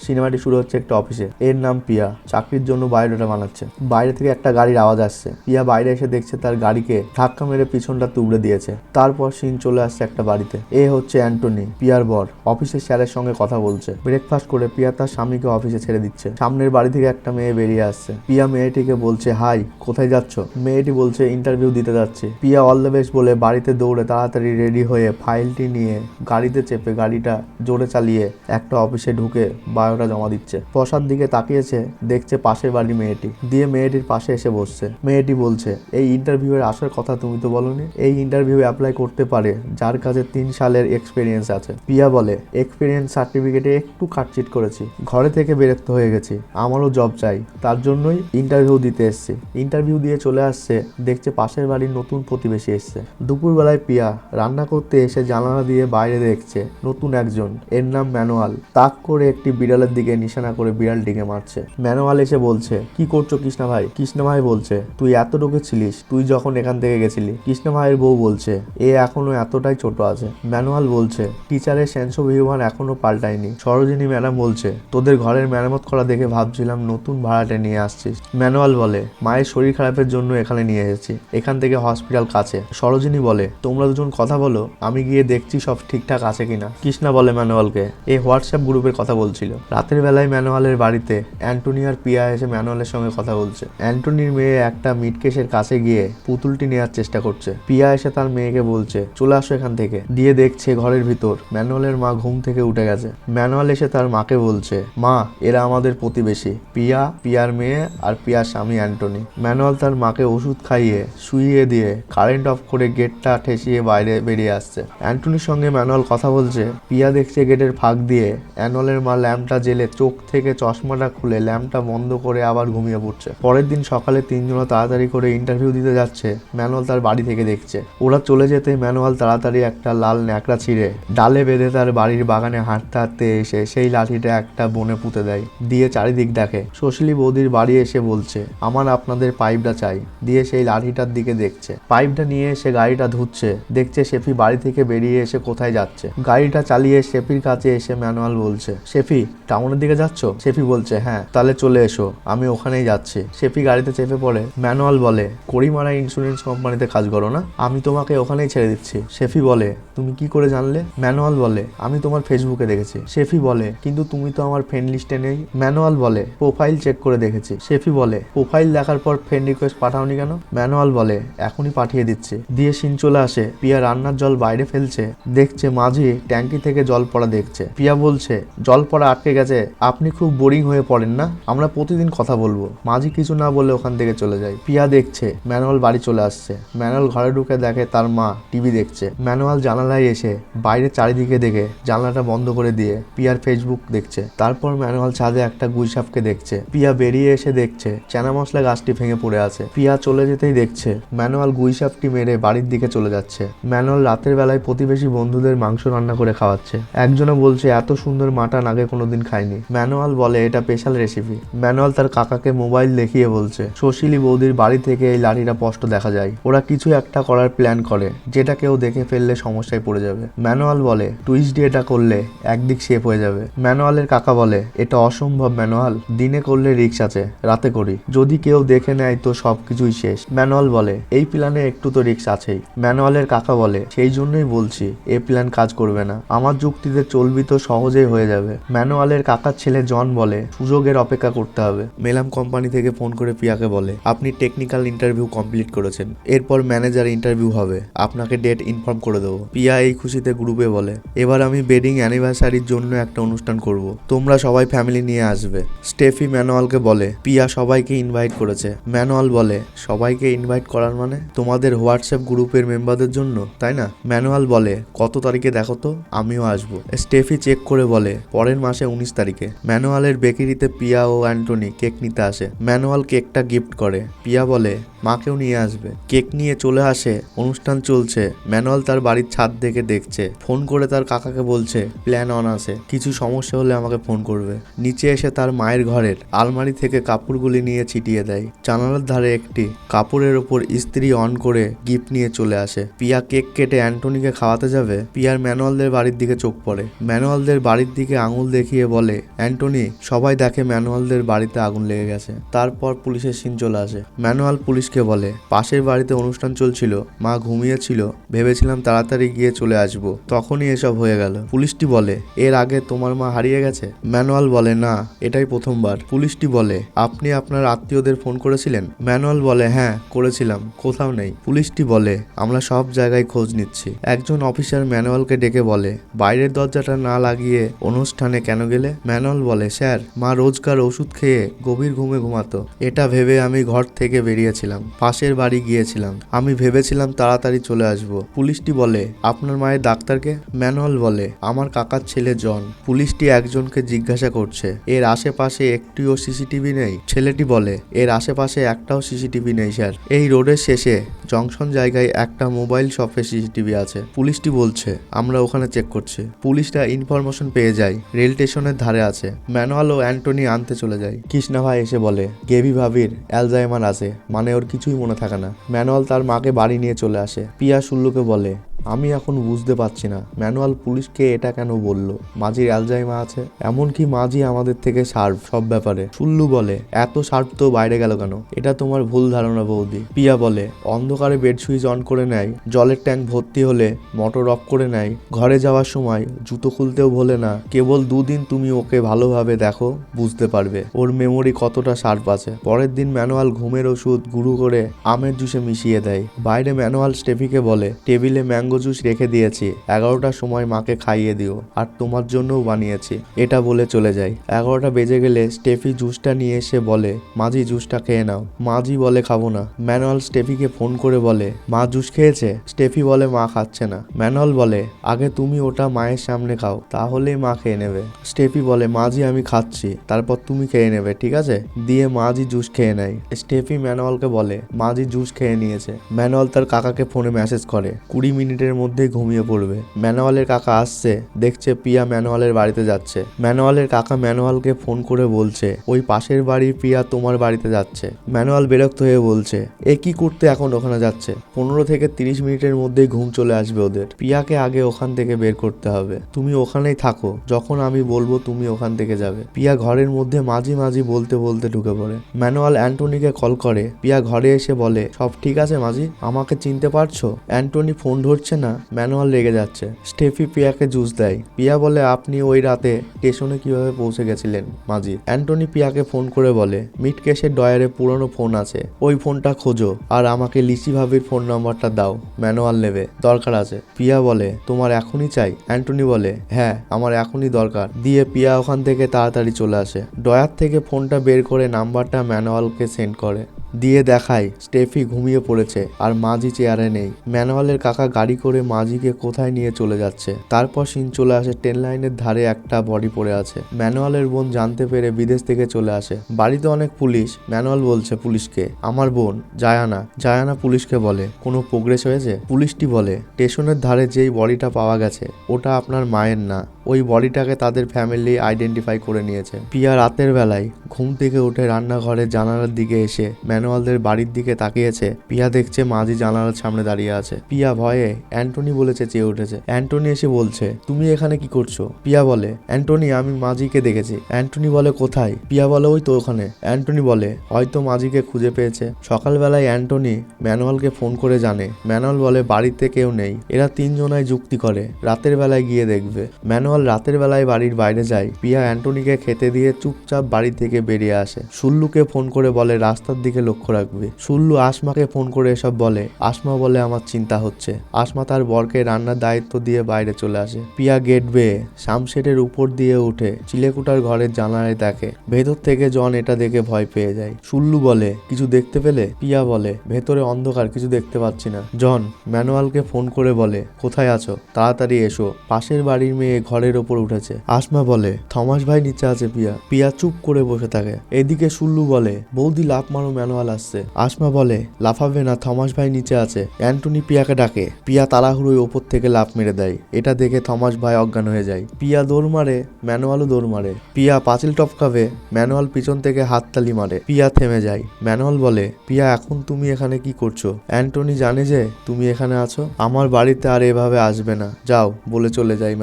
সিনেমাটি শুরু হচ্ছে একটা অফিসে। এর নাম পিয়া, চাকরির জন্য বায়োডাটা বানাচ্ছে। বাইরে থেকে একটা গাড়ির আওয়াজ আসছে। পিয়া বাইরে এসে দেখছে তার গাড়িকে ধাক্কা মেরে পিছনটা তুবড়ে দিয়েছে। তারপর সিন চলে আসছে একটা বাড়িতে। এ হচ্ছে অ্যান্টনি, পিয়ার বর। অফিসের স্যারের সঙ্গে কথা বলছে। ব্রেকফাস্ট করে পিয়া তার স্বামীকে অফিসে ছেড়ে দিচ্ছে। সামনের বাড়ি থেকে একটা মেয়ে বেরিয়ে আসছে। পিয়া মেয়েটিকে বলছে, হাই, কোথায় যাচ্ছ? মেয়েটি বলছে, ইন্টারভিউ দিতে যাচ্ছি। পিয়া অল দ্য বেস্ট বলে বাড়িতে দৌড়ে তাড়াতাড়ি রেডি হয়ে ফাইলটি নিয়ে গাড়িতে চেপে গাড়িটা জোরে চালিয়ে একটা অফিসে ঢুকে বায়োটা জমা দিচ্ছে। বসার দিকে তাকিয়েছে, দেখছে পাশের বাড়ির মেয়েটি, দিয়ে মেয়েটির পাশে এসে বসছে। মেয়েটি বলছে, এই ইন্টারভিউ এর আসার কথা তুমি তো বলনি। এই ইন্টারভিউ অ্যাপ্লাই করতে পারে যার কাছে 3 সালের এক্সপিরিয়েন্স আছে। পিয়া বলে, এক্সপিরিয়েন্স সার্টিফিকেটে একটু কাটচিট করেছি, ঘরে থেকে বেরোতে হয়ে গেছি, আমারও জব চাই, তার জন্যই ইন্টারভিউ দিতে এসছি। ইন্টারভিউ দিয়ে চলে আসছে, দেখছে পাশের বাড়ির নতুন প্রতিবেশী এসছে। দুপুরবেলায় পিয়া রান্না করতে এসে জানালা দিয়ে বাইরে দেখছে নতুন একজন, এর নাম ম্যানুয়াল। তাক করে একটি বিড়ালের দিকে নিশানা করে বিড়ালটিকে মারছে। ম্যানুয়াল এসে বলছে, কি করছো কৃষ্ণা ভাই? কৃষ্ণা ভাই বলছে, তুই এতটুকু ছিলিস তুই যখন এখান থেকে গেছিলি। কৃষ্ণা ভাইয়ের বউ বলছে, এ এখনো এতটাই ছোট আছে। ম্যানুয়াল বলছে, টিচারের সেন্স অফ হিউমার এখনো পাল্টায়নি। সরোজিনী ম্যাডাম বলছে, তোদের ঘরের মেরামত করা দেখে ভাবছিলাম নতুন ভাড়াটে নিয়ে আসছিস। ম্যানুয়াল বলে, মায়ের শরীর খারাপের জন্য এখানে নিয়ে এসেছি, এখান থেকে হসপিটাল কাছে। সরোজিনী বলে, তোমরা দুজন কথা বলো, আমি গিয়ে দেখছি সব ঠিকঠাক আছে কিনা। কৃষ্ণা বলে ম্যানুয়ালকে, এই হোয়াটসঅ্যাপ গ্রুপের কথা বলছিল। রাতের বেলায় ম্যানুয়ালের বাড়িতে অ্যান্টনি আর পিয়া এসে ম্যানুয়ালের সঙ্গে কথা বলছে। অ্যান্টনির মেয়ে একটা মিটকেশের কাছে গিয়ে পুতুলটি নেওয়ার চেষ্টা করছে। পিয়া এসে তার মেয়েকে বলছে, চলে আসো এখান থেকে। দিয়ে দেখছে ঘরের ভিতর ম্যানুয়ালের মা ঘুম থেকে উঠে গেছে। ম্যানুয়াল এসে তার মাকে বলছে, মা, এরা আমাদের প্রতিবেশী, পিয়া, পিয়ার মেয়ে আর পিয়ার স্বামী অ্যান্টনি। ম্যানুয়াল তার মাকে ওষুধ খাইয়ে শুইয়ে দিয়ে কারেন্ট অফ করে গেটটা ঠেসিয়ে বাইরে বেরিয়ে আসছে। অ্যান্টনির সঙ্গে ম্যানুয়াল কথা বলছে। পিয়া দেখছে গেটের ফাঁক দিয়ে ম্যানুয়ালের মা ল্যাম্পটা জেলে চোখ থেকে চশমাটা খুলে ল্যাম্পটা বন্ধ করে আবার ঘুমিয়ে পড়ছে। পরের দিন সকালে তিনজন তাড়াতাড়ি করে ইন্টারভিউ দিতে যাচ্ছে। ম্যানুয়াল তার বাড়ি থেকে দেখছে। ওরা চলে যেতে ম্যানুয়াল তাড়াতাড়ি একটা লাল ন্যাকড়া ছিঁড়ে ডালে বেঁধে তার বাড়ির বাগানে হাঁটতে হাঁটতে এসে সেই লাঠিটা একটা বনে পুঁতে দেয়। দিয়ে চারিদিক দেখে। সুশীলি বৌদির বাড়ি এসে বলছে, আমার আপনাদের পাইপটা চাই। দিয়ে সেই লাঠিটার দিকে দেখছে। পাইপটা নিয়ে এসে গাড়িটা ধুচ্ছে। দেখছে শেফি বাড়ি থেকে বেরিয়ে এসে কোথায় যাচ্ছে। গাড়িটা চালিয়ে শেফির কাছে এসে ম্যানুয়াল বলছে, শেফি, টাউনের দিকে যাচ্ছ? শেফি বলছে, হ্যাঁ। তাহলে চলে এসো, আমি ওখানেই যাচ্ছি। শেফি গাড়িতে চেপে পড়ে। ম্যানুয়াল বলে, করিমারা ইন্স্যুরেন্স কোম্পানিতে কাজ করো না? আমি তোমাকে ওখানেই ছেড়ে দিচ্ছি। শেফি বলে, তুমি কি করে জানলে? ম্যানুয়াল বলে, আমি তোমার ফেসবুকে দেখেছি। শেফি বলে, কিন্তু তুমি তো আমার ফ্রেন্ড লিস্টে নেই। ম্যানুয়াল বলে, প্রোফাইল চেক করে দেখেছি। শেফি বলে, প্রোফাইল দেখার পর ফ্রেন্ড রিকোয়েস্ট পাঠাওনি কেন? ম্যানুয়াল বলে, এখনই পাঠিয়ে দিচ্ছি। দিয়ে সিন চলে আসে। পিয়া রান্নার জল বাইরে ফেলছে। দেখছে মাঝি ট্যাঙ্কি থেকে জল পড়া দেখছে। পিয়া বলছে, জল পড়া আটকে গেছে, আপনি খুব বোরিং হয়ে পড়েন না? আমরা প্রতিদিন কথা বলবো। মাঝি কিছু না বলে ওখান থেকে চলে যায়। পিয়া দেখছে ম্যানুয়াল বাড়ি চলে আসছে। ম্যানুয়াল ঘরে ঢুকে দেখে তার মা টিভি দেখছে। ম্যানুয়াল জানালায় এসে বাইরে চারিদিকে দেখে জানলাটা বন্ধ করে দিয়ে পিয়ার ফেসবুক দেখছে। তারপর ম্যানুয়াল ছাদে একটা গুইসাপকে দেখছে। পিয়া বেরিয়ে এসে দেখছে চানা মশলা গাছটি ভেঙে পড়ে আছে। পিয়া চলে যেতেই দেখছে ম্যানুয়াল গুইসাপটি মেরে বাড়ির দিকে চলে যাচ্ছে। ম্যানুয়াল রাতের বেলায় প্রতিবেশী বন্ধুদের মাংস রান্না করে খাওয়াচ্ছে। একজনে বলছে, এত সুন্দর মাটন আগে কোনোদিন খাইনি। ম্যানুয়াল বলে, এটা স্পেশাল রেসিপি। ম্যানুয়াল তার কাকাকে মোবাইল দেখিয়ে বলছে, সুশীলি বৌদির বাড়ি থেকে এই লাঠিটা স্পষ্ট দেখা যায়। ওরা কিছু একটা করার প্ল্যান করে, যেটা কেউ দেখে ফেললে সমস্যায় পড়ে যাবে। ম্যানুয়াল বলে, টুইস্ট দিয়ে এটা করলে একদিক শেপ হয়ে যাবে। ম্যানুয়ালের কাকা বলে, এটা অসম্ভব ম্যানুয়াল, দিনে করলে রিস্ক আছে, রাতে করি, যদি কেউ দেখে নেয় তো সবকিছুই শেষ। ম্যানুয়াল বলে, এই প্ল্যানে একটু তো রিস্ক আছেই। ম্যানুয়ালের কাকা বলে, সেই জন্যই বলছি এই প্ল্যান কাজ করবে না, আমার যুক্তিতে চলবি তো সহজেই হয়ে যাবে। ম্যানুয়ালের কাকার ছেলে জন বলে, সুযোগের অপেক্ষা করতে হবে। মেলাম কোম্পানি থেকে ফোন করে পিয়াকে বলে, আপনি টেকনিক্যাল ইন্টারভিউ কমপ্লিট করেছেন, এরপর ম্যানেজার ইন্টারভিউ হবে, আপনাকে ডেট ইনফর্ম করে দেবো। পিয়া এই খুশিতে গ্রুপে বলে, এবার আমি বেডিং অ্যানিভার্সারির জন্য একটা অনুষ্ঠান করব, তোমরা সবাই ফ্যামিলি নিয়ে আসবে। স্টেফি ম্যানুয়ালকে বলে, পিয়া সবাইকে ইনভাইট করেছে। ম্যানুয়াল বলে, সবাইকে ইনভাইট করার মানে? তোমাদের হোয়াটসঅ্যাপ গ্রুপের মেম্বারদের জন্য, তাই না? ম্যানুয়াল বলে, কত তারিখে দেখো তো, আমিও আসবো। স্টেফি চেক করে বলে, পরের মাসে 19 তারিখে। ম্যানুয়ালের বেকারিতে পিয়া ও অ্যান্টনি কেক নিতে আসে। ম্যানুয়াল কেকটা গিফট করে। পিয়া বলে মাকেও নিয়ে আসবে। কেক নিয়ে চলে আসে। অনুষ্ঠান চলছে। ম্যানুয়াল তার বাড়ির ছাদ থেকে দেখছে। ফোন করে তার কাকাকে বলছে প্ল্যান অন আছে, কিছু সমস্যা হলে আমাকে ফোন করবে। নিচে এসে তার মায়ের ঘরের আলমারি থেকে কাপড়গুলি নিয়ে ছিটিয়ে দেয়। জানালার ধারে একটি কাপড়ের ওপর ইস্ত্রি অন করে গিফট নিয়ে চলে আসে। পিয়া কেক কেটে অ্যান্টনিকে খাওয়াতে যাবে। পিয়ার ম্যানুয়ালদের বাড়ির দিকে চোখ পড়ে। ম্যানুয়ালদের বাড়ির দিকে আঙুল দেখিয়ে বলে অ্যান্টনি, সবাই দেখে ম্যানুয়ালদের বাড়িতে আগুন লেগে গেছে। তারপর পুলিশের সিন চলে আসে। ম্যানুয়াল পুলিশকে বলে পাশের বাড়িতে অনুষ্ঠান চলছিল, মা ঘুমিয়েছিল, ভেবেছিলাম তাড়াতাড়ি গিয়ে চলে আসবো, তখনই এসব হয়ে গেল। পুলিশটি বলে এর আগে তোমার মা হারিয়ে গেছে? ম্যানুয়াল বলে না, এটাই প্রথমবার। পুলিশটি বলে আপনি আপনার আত্মীয়দের ফোন করেছিলেন? ম্যানুয়াল বলে হ্যাঁ করেছিলাম, কোথাও নেই। পুলিশটি বলে আমরা সব জায়গায় খোঁজ নিচ্ছি। একজন অফিসার ম্যানুয়ালকে ডেকে বলে বাইরের দরজাটা না লাগিয়ে অনুষ্ঠানে কেন গেলে? ম্যানুয়াল বলে স্যার, মা রোজকার ওষুধ খেয়ে গভীর ঘুমে ঘুমাতো, এটা ভেবে আমি ঘর থেকে বেরিয়েছিলাম, পাশের বাড়ি গিয়েছিলাম, আমি ভেবেছিলাম তাড়াতাড়ি চলে আসবো। পুলিশটি বলে আপনার মায়ের ডাক্তারকে? ম্যানুয়াল বলে আমার কাকার ছেলে জন। পুলিশটি একজনকে জিজ্ঞাসা করছে এর আশেপাশে একটিও সিসিটিভি নেই? ছেলেটি বলে এর আশেপাশে একটাও সিসিটিভি নেই স্যার, এই রোডের শেষে জংশন জায়গায় একটা মোবাইল শপে সিসিটিভি আছে। পুলিশটি বলছে আমরা ওখানে চেক করছি। পুলিশরা ইনফরমেশন পেয়ে যায় রেল স্টেশনের ধারে আছে। ম্যানুয়াল ও অ্যান্টনি আনতে চলে যায়। কৃষ্ণা ভাই এসে বলে গেভি ভাবির অ্যালজাইমার আছে, মানে ওর কিছুই মনে থাকে না। ম্যানুয়াল তার মাকে বাড়ি নিয়ে চলে আসে। পিয়া সুল্লুকে বলে আমি এখন বুঝতে পারছি না ম্যানুয়াল পুলিশকে এটা কেন বলল, মাঝির অ্যালজাইমার আছে, এমনকি মাঝি আমাদের থেকে শার্প সব ব্যাপারে। সুল্লু বলে এত শার্প তো বাইরে গেল কেন? এটা তোমার ভুল ধারণা বৌদি। পিয়া বলে অন্ধকারে বেড সুইচ অন করে নেয়, জলের ট্যাঙ্ক ভর্তি হলে মোটর অফ করে নেয়, ঘরে যাওয়ার সময় জুতো খুলতেও ভোলে না। কেবল দুদিন তুমি ওকে ভালোভাবে দেখো, বুঝতে পারবে ওর মেমোরি কতটা শার্প আছে। পরের দিন ম্যানুয়াল ঘুমের ওষুধ গুঁড়ো করে আমের জুসে মিশিয়ে দেয়। বাইরে ম্যানুয়াল স্টেফিকে বলে টেবিলে ম্যাঙ্গো জুস রেখে দিয়েছি, 11টার সময় মাকে খাইয়ে দিও, আর তোমার জন্যও বানিয়েছি। এটা বলে চলে যায়। 11টা বেজে গেলে স্টেফি জুসটা নিয়ে এসে বলে মাঝি জুসটা খেয়ে নাও। মাঝি বলে খাবো না। ম্যানুয়াল স্টেফিকে ফোন করে বলে মা জুস খেয়েছে? স্টেফি বলে মা খাচ্ছে না। ম্যানুয়াল বলে আগে তুমি ওটা মায়ের সামনে খাও, তাহলেই মা খেয়ে নেবে। স্টেফি বলে মাঝি আমি খাচ্ছি, তারপর তুমি খেয়ে নেবে, ঠিক আছে? দিয়ে মাঝি জুস খেয়ে নেয়। স্টেফি ম্যানুয়ালকে বলে মাঝি জুস খেয়ে নিয়েছে। ম্যানুয়াল তার কাকাকে ফোনে মেসেজ করে 20 মিনিটের মধ্যেই ঘুমিয়ে পড়বে। ম্যানুয়ালের কাকা আসছে, দেখছে পিয়া ম্যানুয়ালের বাড়িতে যাচ্ছে। ম্যানুয়ালের কাকা ম্যানুয়ালকে ফোন করে বলছে ওই পাশের বাড়ির পিয়া তোমার বাড়িতে যাচ্ছে। ম্যানুয়াল বিরক্ত হয়ে বলছে এ কি করতে এখন ওখানে যাচ্ছে? 15 থেকে 30 মিনিটের মধ্যেই ঘুম চলে আসবে ওদের। পিয়াকে আগে ওখান থেকে বের করতে হবে। তুমি ওখানেই থাকো, যখন আমি বলবো তুমি ওখান থেকে যাবে। পিয়া ঘরের মধ্যে মাঝি মাঝি বলতে বলতে ঢুকে পড়ে। ম্যানুয়াল অ্যান্টনিকে কল করে। পিয়া ঘরে এসে বলে সব ঠিক আছে মাঝি, আমাকে চিনতে পারছো? অ্যান্টনি ফোন ধরছে না। ম্যানুয়াল রেগে যাচ্ছে। স্টেফি পিয়াকে জুস দেয়। পিয়া বলে আপনি ওই রাতে স্টেশনে কিভাবে পৌঁছে গেছিলেন মাঝি? অ্যান্টনি পিয়াকে ফোন করে বলে মিটকেশের ডয়ারে পুরনো ফোন আছে, ওই ফোনটা খোঁজো আর আমাকে লিচি ভাবির ফোন নাম্বারটা দাও, ম্যানুয়াল নেবে, দরকার আছে। পিয়া বলে তোমার এখনই চাই? অ্যান্টনি বলে হ্যাঁ আমার এখনই দরকার। দিয়ে পিয়া ওখান থেকে তাড়াতাড়ি চলে আসে। ডয়ার থেকে ফোনটা বের করে নাম্বারটা ম্যানুয়ালকে সেন্ড করে। দিয়ে দেখায় স্টেফি ঘুমিয়ে পড়েছে আর মাঝি চেয়ারে নেই। ম্যানুয়ালের কাকা গাড়ি করে মাঝিকে কোথায় নিয়ে চলে যাচ্ছে। তারপর সিন চলে আসে ট্রেন লাইনের ধারে একটা বডি পড়ে আছে। ম্যানুয়ালের বোন জানতে পেরে বিদেশ থেকে চলে আসে। বাড়িতে অনেক পুলিশ। ম্যানুয়াল বলছে পুলিশকে আমার বোন জায়ানা। জায়ানা পুলিশকে বলে কোনো প্রোগ্রেস হয়েছে? পুলিশটি বলে স্টেশনের ধারে যেই বডিটা পাওয়া গেছে ওটা আপনার মায়ের না, ওই বডিটাকে তাদের ফ্যামিলি আইডেন্টিফাই করে নিয়েছে। পিয়া রাতের বেলায় ঘুম থেকে উঠে রান্নাঘরের জানালার দিকে এসে ম্যানুয়ালদের বাড়ির দিকে তাকিয়েছে। পিয়া দেখছে মাঝি জানালার সামনে দাঁড়িয়ে আছে। পিয়া ভয়ে অ্যান্টনি বলে চেঁচিয়ে উঠেছে। অ্যান্টনি এসে বলছে তুমি এখানে কি করছো? পিয়া বলে অ্যান্টনি আমি মাঝিকে দেখেছি। অ্যান্টনি বলে কোথায়? পিয়া বলে ওই তো ওখানে। অ্যান্টনি বলে হয়তো মাঝিকে খুঁজে পেয়েছে। সকালবেলায় অ্যান্টনি ম্যানুয়ালকে ফোন করে জানে। ম্যানুয়াল বলে বাড়িতে কেউ নেই। এরা তিনজনাই যুক্তি করে রাতের বেলায় গিয়ে দেখবে। ম্যানুয়াল রাতের বেলায় বাড়ির বাইরে যায়। পিয়া অ্যান্টনিকে খেতে দিয়ে চুপচাপ বাড়ি থেকে বেরিয়ে আসে। সুল্লুকে ফোন করে বলে রাস্তার দিকে লক্ষ্য রাখবে। সুল্লু আসমা কে ফোন করে এসব বলে। আসমা বলে আমার চিন্তা হচ্ছে। আসমা তার বরকে রান্নার দায়িত্ব দিয়ে বাইরে চলে আসে। পিয়া গেট বেয়ে শামশেরের উপর দিয়ে উঠে চিলেকুটার ঘরের জানালায় দেখে। ভেতর থেকে জন এটা দেখে ভয় পেয়ে যায়। সুল্লু বলে কিছু দেখতে পেলে? পিয়া বলে ভেতরে অন্ধকার, কিছু দেখতে পাচ্ছি না। জন ম্যানুয়ালকে ফোন করে বলে কোথায় আছো, তাড়াতাড়ি এসো। পাশের বাড়ির মেয়ে ঘরে ঘাড়ের ওপর উঠেছে। আসমা বলে থমাস ভাই নিচে আছে। পিয়া চুপ করে বসে থাকে। এদিকে সুল্লু বলে বৌদি লাফ মারো, ম্যানুয়াল আসছে। আসমা বলে লাফাবে না, থমাস ভাই নিচে আছে। অ্যান্টনি পিয়াকে ডাকে। পিয়া তাড়াহুড়োয় ওপর থেকে লাফ মেরে দেয়। এটা দেখে থমাস ভাই অজ্ঞান হয়ে যায়। পিয়া দৌড় মারে, ম্যানুয়ালও দৌড় মারে। পিয়া পাঁচিল টপকাবে, ম্যানুয়াল পিছন থেকে হাততালি মারে। পিয়া থেমে যায়। ম্যানুয়াল বলে পিয়া এখন তুমি এখানে কি করছো? অ্যান্টনি জানে যে তুমি এখানে আছো। আমার বাড়িতে আর এভাবে আসবে না, যাও বলে চলে যায়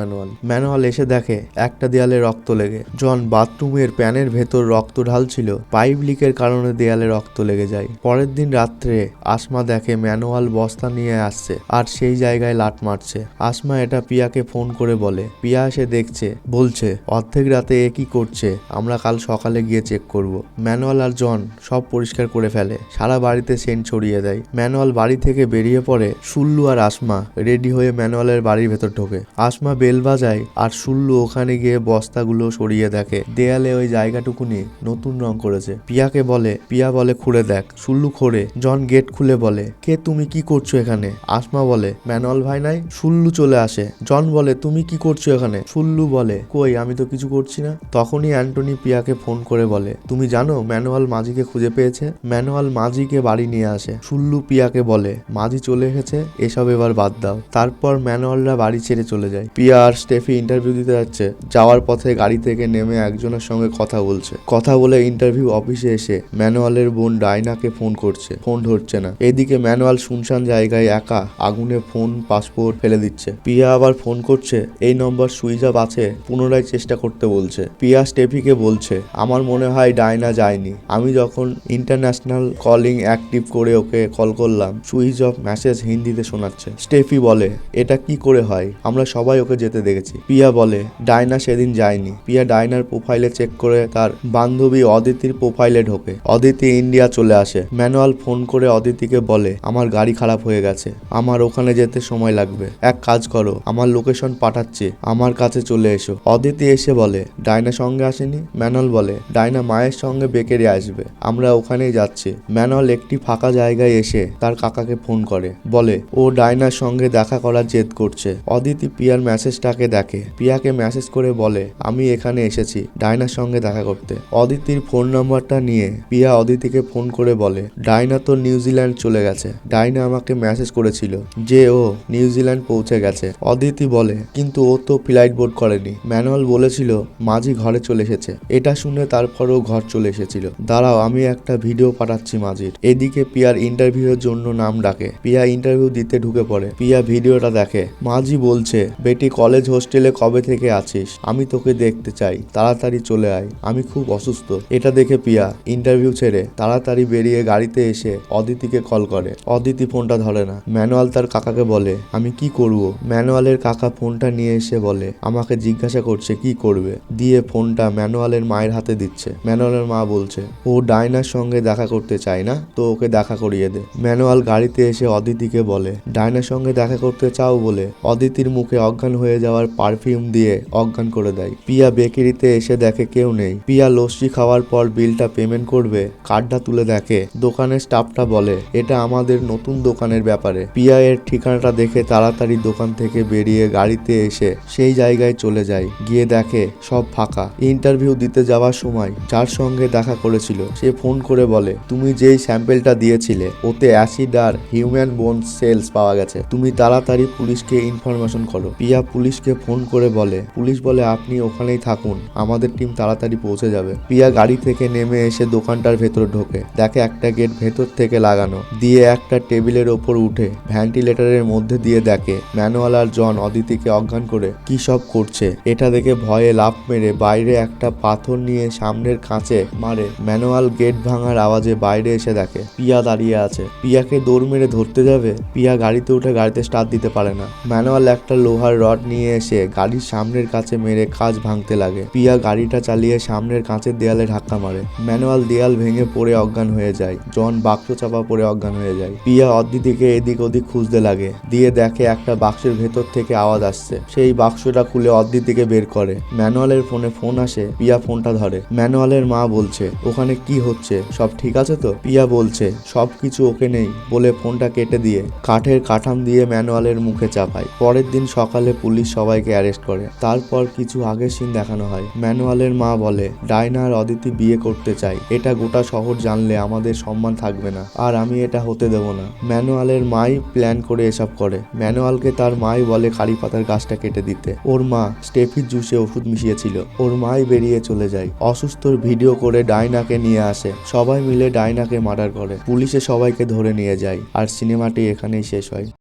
ম্যানুয়াল এসে দেখে একটা দেয়ালে রক্ত লেগে। জন বাথরুমের প্যানের ভেতর রক্ত ঢালছিল। পাইপ লিকের কারণে দেয়ালে রক্ত লেগে যায়। পরের দিন রাত্রে আসমা দেখে ম্যানুয়াল বস্তা নিয়ে আসছে আর সেই জায়গায় লাট মারছে। আসমা এটা পিয়াকে ফোন করে বলে। পিয়া এসে দেখছে, বলছে অর্ধেক রাতে এ কি করছে, আমরা কাল সকালে গিয়ে চেক করব। ম্যানুয়াল আর জন সব পরিষ্কার করে ফেলে, সারা বাড়িতে সেন্ট ছড়িয়ে দেয়। ম্যানুয়াল বাড়ি থেকে বেরিয়ে পড়ে। সুল্লু আর আসমা রেডি হয়ে ম্যানুয়ালের বাড়ির ভেতর ঢোকে। আসমা বেল বাজায় আর সুল্লু ওখানে গিয়ে বস্তাগুলো সরিয়ে দেখে দেয়ালে ওই জায়গাটুকুনি নতুন রং করেছে। পিয়া বলে খুঁড়ে দেখ। সুল্লু খোঁড়ে। জন গেট খুলে বলে কে তুমি, কি করছো এখানে? আসমা বলে ম্যানুয়াল ভাই নাই। সুল্লু চলে আসে। জন বলে তুমি কি করছো এখানে? সুল্লু বলে কই, আমি তো কিছু করছি না। তখনই অ্যান্টনি পিয়াকে ফোন করে বলে তুমি জানো ম্যানুয়াল মাঝিকে খুঁজে পেয়েছে। ম্যানুয়াল মাঝিকে বাড়ি নিয়ে আসে। সুল্লু পিয়াকে বলে মাঝি চলে এসেছে, এসব এবার বাদ দাও। তারপর ম্যানুয়ালরা বাড়ি ছেড়ে চলে যায়। পিয়া আর স্টেফি ইন্টারভিউ দিতে যাচ্ছে। যাওয়ার পথে গাড়ি থেকে নেমে একজনের সঙ্গে কথা বলে ইন্টারভিউ অফিসে এসে ম্যানুয়ালের বোন ডায়নাকে ফোন করছে, ফোন ধরছে না। এদিকে ম্যানুয়াল শুনশান জায়গায় একা আগুনে ফোন পাসপোর্ট ফেলে দিচ্ছে। পিয়া আবার ফোন করছে, এই নম্বর সুইচ অফ আছে, পুনরায় চেষ্টা করতে বলছে। পিয়া স্টেফিকে বলছে আমার মনে হয় ডায়না যায়নি, আমি যখন ইন্টারন্যাশনাল কলিং অ্যাক্টিভ করে ওকে কল করলাম সুইচ অফ মেসেজ হিন্দিতে শোনাচ্ছে। স্টেফি বলে এটা কি করে হয়, আমরা সবাই ওকে যেতে দেখেছি। পিয়া বলে ডায়না সেদিন যায়নি। পিয়া ডায়নার প্রোফাইলে চেক করে তার বান্ধবী অদিতির প্রোফাইলে ঢোকে। অদিতি ইন্ডিয়া চলে আসে। ম্যানুয়াল ফোন করে অদিতিকে বলে আমার গাড়ি খারাপ হয়ে গেছে, আমার ওখানে যেতে সময় লাগবে, এক কাজ করো আমার লোকেশন পাঠাচ্ছি, আমার কাছে চলে এসো। অদিতি এসে বলে ডায়না সঙ্গে আসেনি। ম্যানুয়াল বলে ডায়না মায়ের সঙ্গে বেকেরে আসবে, আমরা ওখানেই যাচ্ছি। ম্যানুয়াল একটি ফাঁকা জায়গায় এসে তার কাকাকে ফোন করে, বলে ও ডায়নার সঙ্গে দেখা করার জেদ করছে। অদিতি পিয়ার মেসেজটাকে দেখে। পিয়াকে মেসেজ করে বলে আমি এখানে এসেছি ডায়নার সঙ্গে দেখা করতে। অদিতির ফোন নাম্বারটা নিয়ে পিয়া অদিতিকে ফোন করে বলে ডায়না তো নিউজিল্যান্ড চলে গেছে, ডায়না আমাকে মেসেজ করেছিল যে ও নিউজিল্যান্ড পৌঁছে গেছে। অদিতি বলে কিন্তু ও তো ফ্লাইট বোর্ড করেনি, ম্যানুয়াল বলেছিল মাঝি ঘরে চলে এসেছে। এটা শুনে তারপরও ঘর চলে এসেছিল। দাঁড়াও আমি একটা ভিডিও পাঠাচ্ছি মাঝির। এদিকে পিয়ার ইন্টারভিউয়ের জন্য নাম ডাকে। পিয়া ইন্টারভিউ দিতে ঢুকে পড়ে। পিয়া ভিডিওটা দেখে। মাঝি বলছে বেটি কলেজ হোস্টেলে কবে থেকে আছিস, আমি তোকে দেখতে চাই, তাড়াতাড়ি চলে আয়, আমি খুব অসুস্থ। এটা দেখে পিয়া ইন্টারভিউ ছেড়ে তাড়াতাড়ি বেরিয়ে গাড়িতে এসে অদিতিকে কল করে। অদিতি ফোনটা ধরে না। ম্যানুয়াল তার কাকাকে বলে আমি কি করব। ম্যানুয়ালের কাকা ফোনটা নিয়ে এসে বলে আমাকে জিজ্ঞাসা করছে কি করবে, দিয়ে ফোনটা ম্যানুয়ালের মায়ের হাতে দিচ্ছে। ম্যানুয়ালের মা বলছে ও ডায়নার সঙ্গে দেখা করতে চায় না তো ওকে দেখা করিয়ে দে। ম্যানুয়াল গাড়িতে এসে অদিতিকে বলে ডায়নার সঙ্গে দেখা করতে চাও বলে অদিতির মুখে অজ্ঞান হয়ে যাওয়ার পারফিউম দিয়ে অজ্ঞান করে দেয়। পিয়া বেকারিতে এসে দেখে কেউ নেই। পিয়া লস্যি খাওয়ার পর বিলটা পেমেন্ট করবে, কার্ডটা তুলে দেখে দোকানের স্টাফটা বলে এটা আমাদের নতুন দোকানের ব্যাপারে। পিয়া এর ঠিকানাটা দেখে তাড়াতাড়ি দোকান থেকে বেরিয়ে গাড়িতে এসে সেই জায়গায় চলে যায়। গিয়ে দেখে সব ফাঁকা। ইন্টারভিউ দিতে যাওয়ার সময় যার সঙ্গে দেখা করেছিল সে ফোন করে বলে তুমি যেই স্যাম্পেলটা দিয়েছিলে ওতে অ্যাসিড আর হিউম্যান বোন সেলস পাওয়া গেছে, তুমি তাড়াতাড়ি পুলিশকে ইনফরমেশন করো। পিয়া পুলিশকে ফোন করে বলে, পুলিশ বলে আপনি ওখানেই থাকুন, আমাদের টিম তাড়াতাড়ি পৌঁছে যাবে। পিয়া গাড়ি থেকে নেমে এসে দোকানটার ভেতর ঢোকে। দেখে একটা গেট ভেতর থেকে লাগানো, দিয়ে একটা টেবিলের ওপর উঠে ভেন্টিলেটরের মধ্যে দিয়ে দেখে ম্যানুয়াল আর জন অদিতিকে অজ্ঞান করে কি সব করছে। এটা দেখে ভয়ে লাফ মেরে বাইরে একটা পাথর নিয়ে সামনের কাঁচে মারে। ম্যানুয়াল গেট ভাঙার আওয়াজে বাইরে এসে দেখে পিয়া দাঁড়িয়ে আছে। পিয়াকে দৌড় মেরে ধরতে যাবে, পিয়া গাড়িতে উঠে গাড়িতে স্টার্ট দিতে পারে না। ম্যানুয়াল একটা লোহার রড নিয়ে এসে গাড়ির সামনের কাঁচে মেরে কাঁচ ভাঙতে লাগে। পিয়া গাড়িটা চালিয়ে সামনের কাঁচের দেয়ালে ধাক্কা মারে। ম্যানুয়াল দেয়াল ভেঙে পড়ে অজ্ঞান হয়ে যায়। জন বাক্স চাপা পড়ে অজ্ঞান হয়ে যায়। পিয়া অদিতিকে এদিক ওদিক খুঁজতে লাগে, দিয়ে দেখে একটা বাক্সের ভেতর থেকে আওয়াজ আসছে। সেই বাক্সটা খুলে অদিতিকে বের করে। ম্যানুয়ালের ফোনে ফোন আসে। পিয়া ফোনটা ধরে। ম্যানুয়ালের মা বলছে ওখানে কি হচ্ছে, সব ঠিক আছে তো? পিয়া বলছে সবকিছু ওকে নেই বলে ফোনটা কেটে দিয়ে কাঠের কাঠাম দিয়ে ম্যানুয়ালের মুখে চাপায়। পরের দিন সকালে পুলিশ সবাইকে অ্যারেস্ট অ্যারেস্ট করে। তারপর কিছু আগের সিন দেখানো হয়। ম্যানুয়ালের মা বলে, ডায়না আর অদিতি বিয়ে করতে চাই, এটা গোটা শহর জানলে আমাদের সম্মান থাকবে না, আর আমি এটা হতে দেব না। ম্যানুয়ালের মাই প্ল্যান করে এসব করে। ম্যানুয়ালকে তার মাই বলে কারি পাতার গাছটা কেটে দিতে। ওর মা স্টেফির জুসে ওষুধ মিশিয়েছিল। ওর মাই বেরিয়ে চলে যায়। অসুস্থর ভিডিও করে ডায়নাকে নিয়ে আসে। সবাই মিলে ডায়নাকে মার্ডার করে। পুলিশে সবাইকে ধরে নিয়ে যায়। আর সিনেমাটি এখানেই শেষ হয়।